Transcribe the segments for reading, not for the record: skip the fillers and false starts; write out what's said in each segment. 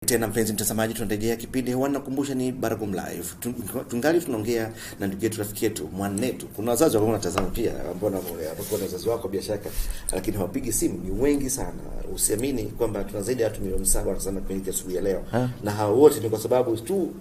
Tena mpenzi mtazamaji, tunarejea kipindi hewani. Nakumbusha ni Baragom Live. Tungali tunaongea na ndugu yetu, rafiki yetu, mwanetu. Kuna wazazi wao wanatazama pia, ambao wanakuwa na wazazi wako bila shaka, lakini hawapigi simu. Ni wengi sana. Usiamini kwamba tuna zaidi ya watu milioni 7 wanatazama kipindi cha asubuhi ya leo. Na hao wote ni kwa sababu tu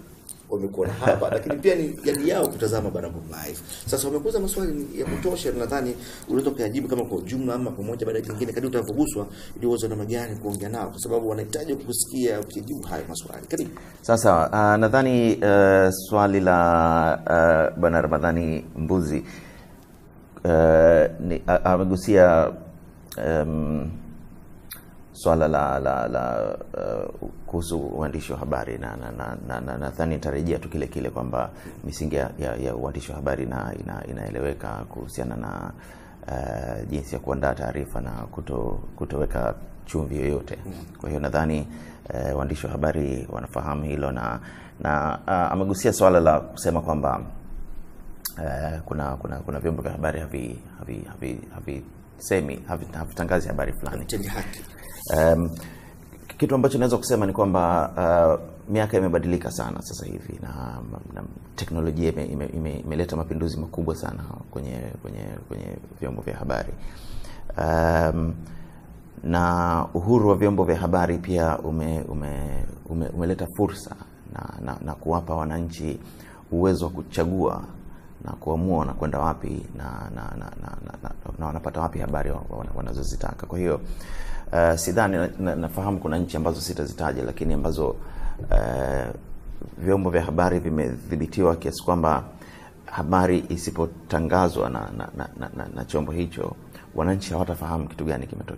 wamekuwa hapa, lakini pia ni jadi yao kutazama Baragom Live. Sasa wamekuza maswali ya kutosha, nadhani unaweza kuyajibu kama kwa ujumla ama kwa moja baada ya nyingine kadri utavoguswa, ili uweze namna gani kuongea nao, kwa sababu wanahitaji kukusikia ukijibu hayo maswali. Karibu. Sasa nadhani swali la Bwana Ramadhani Mbuzi amegusia swala la kuhusu uandishi wa habari, na nadhani nitarejea tu kile kwamba misingi ya uandishi wa habari inaeleweka kuhusiana na jinsi ya kuandaa taarifa na kutoweka chumvi yoyote. Kwa hiyo nadhani waandishi wa habari wanafahamu hilo, na amegusia swala la kusema kwamba kuna vyombo vya habari havitangazi habari fulani. Kitu ambacho naweza kusema ni kwamba miaka imebadilika sana sasa hivi, na teknolojia imeleta mapinduzi makubwa sana kwenye vyombo vya habari. Na uhuru wa vyombo vya habari pia umeleta fursa na kuwapa wananchi uwezo wa kuchagua na kuamua wanakwenda wapi na wanapata wapi habari wanazozitaka. Kwa hiyo sidhani, nafahamu kuna nchi ambazo sitazitaja, lakini ambazo vyombo vya habari vimedhibitiwa kiasi kwamba habari isipotangazwa na chombo hicho, wananchi hawatafahamu kitu gani kimetokea.